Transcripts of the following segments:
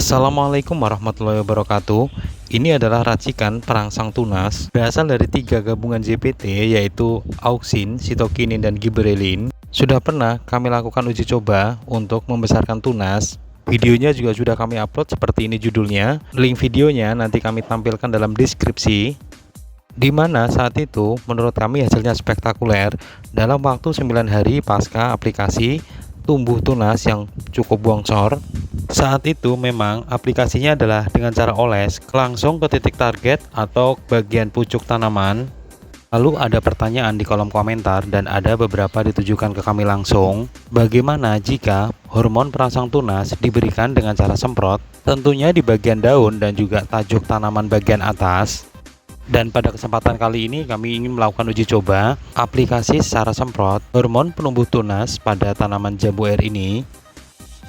Assalamualaikum warahmatullahi wabarakatuh. Ini adalah racikan perangsang tunas berasal dari 3 gabungan ZPT, yaitu auksin, sitokinin, dan gibberellin. Sudah pernah kami lakukan uji coba untuk membesarkan tunas. Videonya juga sudah kami upload seperti ini judulnya. Link videonya nanti kami tampilkan dalam deskripsi. Di mana saat itu menurut kami hasilnya spektakuler. Dalam waktu 9 hari pasca aplikasi, tumbuh tunas yang cukup bongsor. Saat itu memang aplikasinya adalah dengan cara oles langsung ke titik target atau bagian pucuk tanaman. Lalu ada pertanyaan di kolom komentar dan ada beberapa ditujukan ke kami langsung. Bagaimana jika hormon perangsang tunas diberikan dengan cara semprot? Tentunya di bagian daun dan juga tajuk tanaman bagian atas. Dan pada kesempatan kali ini kami ingin melakukan uji coba aplikasi secara semprot hormon penumbuh tunas pada tanaman jambu air ini.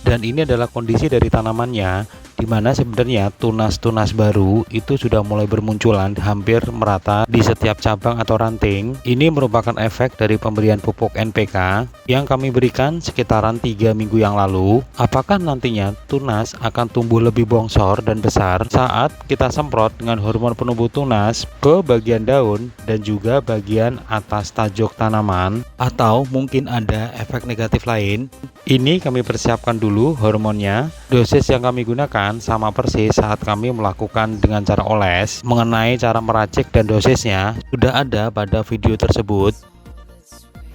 Dan ini adalah kondisi dari tanamannya, di mana sebenarnya tunas-tunas baru itu sudah mulai bermunculan hampir merata di setiap cabang atau ranting. Ini merupakan efek dari pemberian pupuk NPK yang kami berikan sekitaran 3 minggu yang lalu. Apakah nantinya tunas akan tumbuh lebih bongsor dan besar saat kita semprot dengan hormon penumbuh tunas ke bagian daun dan juga bagian atas tajuk tanaman, atau mungkin ada efek negatif lain? Ini kami persiapkan dulu hormonnya. Dosis yang kami gunakan sama persis saat kami melakukan dengan cara oles. Mengenai cara meracik dan dosisnya sudah ada pada video tersebut.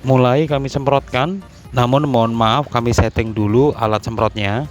Mulai kami semprotkan, namun mohon maaf kami setting dulu alat semprotnya.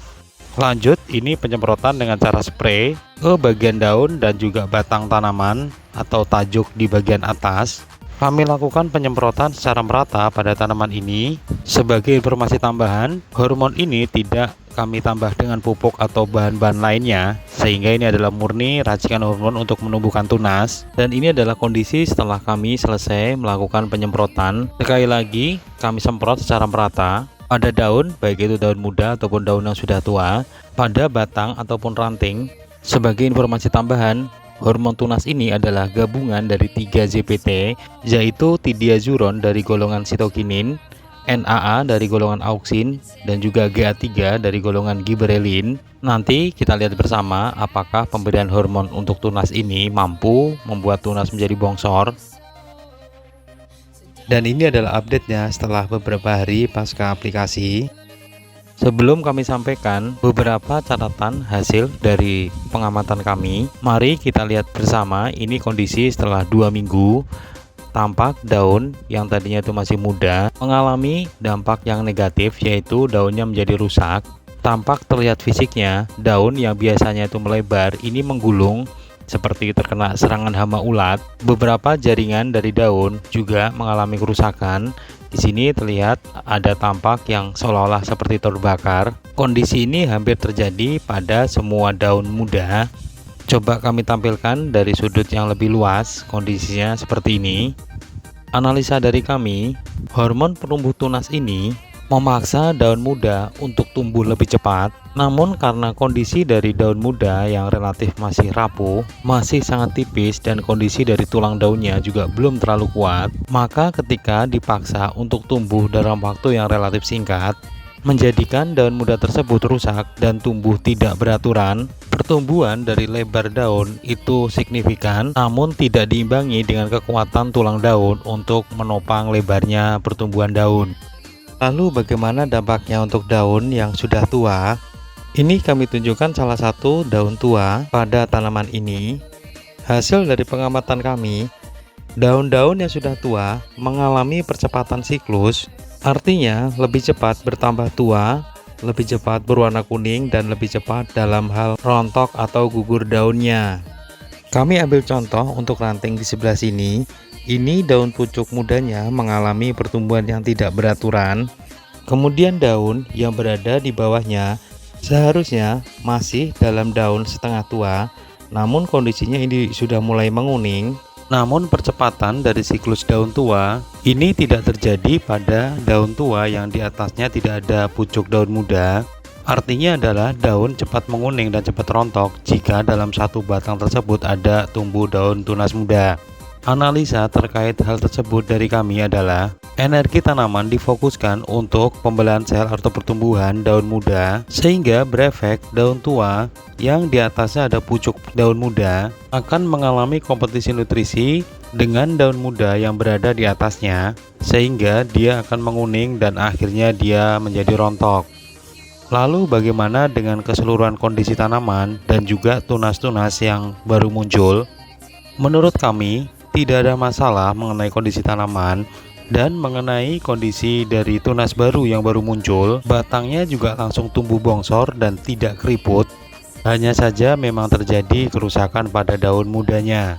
Lanjut, ini penyemprotan dengan cara spray ke bagian daun dan juga batang tanaman atau tajuk di bagian atas. Kami lakukan penyemprotan secara merata pada tanaman ini. Sebagai informasi tambahan, hormon ini tidak kami tambah dengan pupuk atau bahan-bahan lainnya, sehingga ini adalah murni racikan hormon untuk menumbuhkan tunas. Dan ini adalah kondisi setelah kami selesai melakukan penyemprotan. Sekali lagi, kami semprot secara merata pada daun, baik itu daun muda ataupun daun yang sudah tua, pada batang ataupun ranting. Sebagai informasi tambahan, hormon tunas ini adalah gabungan dari 3 ZPT, yaitu tidiazuron dari golongan sitokinin, NAA dari golongan auksin, dan juga GA3 dari golongan gibberellin. Nanti kita lihat bersama apakah pemberian hormon untuk tunas ini mampu membuat tunas menjadi bongsor. Dan ini adalah update-nya setelah beberapa hari pasca aplikasi. Sebelum kami sampaikan beberapa catatan hasil dari pengamatan kami, mari kita lihat bersama ini kondisi setelah 2 minggu. Tampak daun yang tadinya itu masih muda mengalami dampak yang negatif, yaitu daunnya menjadi rusak. Tampak terlihat fisiknya, daun yang biasanya itu melebar ini menggulung seperti terkena serangan hama ulat. Beberapa jaringan dari daun juga mengalami kerusakan. Di sini terlihat ada tampak yang seolah-olah seperti terbakar. Kondisi ini hampir terjadi pada semua daun muda. Coba kami tampilkan dari sudut yang lebih luas, kondisinya seperti ini. Analisa dari kami, hormon penumbuh tunas ini memaksa daun muda untuk tumbuh lebih cepat. Namun karena kondisi dari daun muda yang relatif masih rapuh, masih sangat tipis, dan kondisi dari tulang daunnya juga belum terlalu kuat, maka ketika dipaksa untuk tumbuh dalam waktu yang relatif singkat, menjadikan daun muda tersebut rusak dan tumbuh tidak beraturan. Pertumbuhan dari lebar daun itu signifikan, namun tidak diimbangi dengan kekuatan tulang daun untuk menopang lebarnya pertumbuhan daun. Lalu bagaimana dampaknya untuk daun yang sudah tua? Ini kami tunjukkan salah satu daun tua pada tanaman ini. Hasil dari pengamatan kami, daun-daun yang sudah tua mengalami percepatan siklus. Artinya lebih cepat bertambah tua, lebih cepat berwarna kuning, dan lebih cepat dalam hal rontok atau gugur daunnya. Kami ambil contoh untuk ranting di sebelah sini. Ini daun pucuk mudanya mengalami pertumbuhan yang tidak beraturan. Kemudian daun yang berada di bawahnya seharusnya masih dalam daun setengah tua, namun kondisinya ini sudah mulai menguning. Namun percepatan dari siklus daun tua ini tidak terjadi pada daun tua yang di atasnya tidak ada pucuk daun muda. Artinya adalah daun cepat menguning dan cepat rontok jika dalam satu batang tersebut ada tumbuh daun tunas muda. Analisa terkait hal tersebut dari kami adalah Energi tanaman difokuskan untuk pembelahan sel atau pertumbuhan daun muda, sehingga berefek daun tua yang di atasnya ada pucuk daun muda akan mengalami kompetisi nutrisi dengan daun muda yang berada di atasnya, sehingga dia akan menguning dan akhirnya dia menjadi rontok. Lalu bagaimana dengan keseluruhan kondisi tanaman dan juga tunas-tunas yang baru muncul? Menurut kami, tidak ada masalah mengenai kondisi tanaman dan mengenai kondisi dari tunas baru yang baru muncul. Batangnya juga langsung tumbuh bongsor dan tidak keriput. Hanya saja memang terjadi kerusakan pada daun mudanya.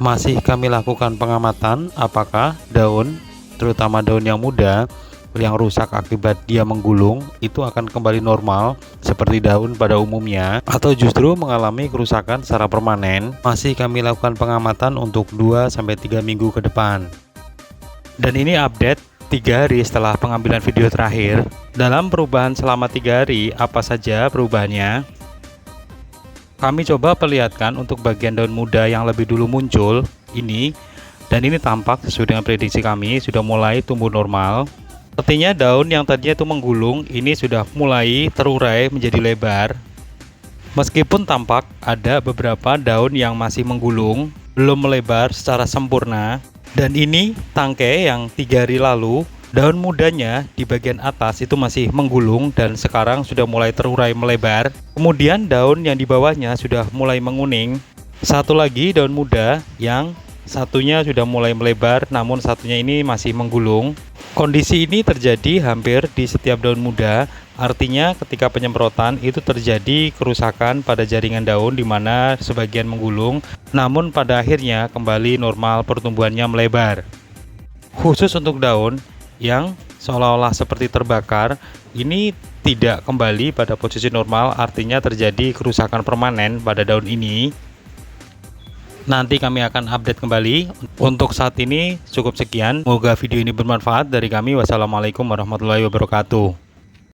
Masih kami lakukan pengamatan apakah daun, terutama daun yang muda, yang rusak akibat dia menggulung itu akan kembali normal seperti daun pada umumnya, atau justru mengalami kerusakan secara permanen. Masih kami lakukan pengamatan untuk 2-3 minggu ke depan. Dan ini update 3 hari setelah pengambilan video terakhir. Dalam perubahan selama 3 hari, apa saja perubahannya? Kami coba perlihatkan untuk bagian daun muda yang lebih dulu muncul ini, dan ini tampak sesuai dengan prediksi kami sudah mulai tumbuh normal. Sepertinya daun yang tadinya itu menggulung ini sudah mulai terurai menjadi lebar. Meskipun tampak ada beberapa daun yang masih menggulung, belum melebar secara sempurna. Dan ini tangkai yang 3 hari lalu, daun mudanya di bagian atas itu masih menggulung dan sekarang sudah mulai terurai melebar. Kemudian daun yang di bawahnya sudah mulai menguning. Satu lagi daun muda yang satunya sudah mulai melebar, namun satunya ini masih menggulung. Kondisi ini terjadi hampir di setiap daun muda. Artinya ketika penyemprotan itu terjadi kerusakan pada jaringan daun di mana sebagian menggulung, namun pada akhirnya kembali normal pertumbuhannya melebar. Khusus untuk daun yang seolah-olah seperti terbakar, ini tidak kembali pada posisi normal, artinya terjadi kerusakan permanen pada daun ini. Nanti kami akan update kembali. Untuk saat ini cukup sekian. Semoga video ini bermanfaat dari kami. Wassalamualaikum warahmatullahi wabarakatuh.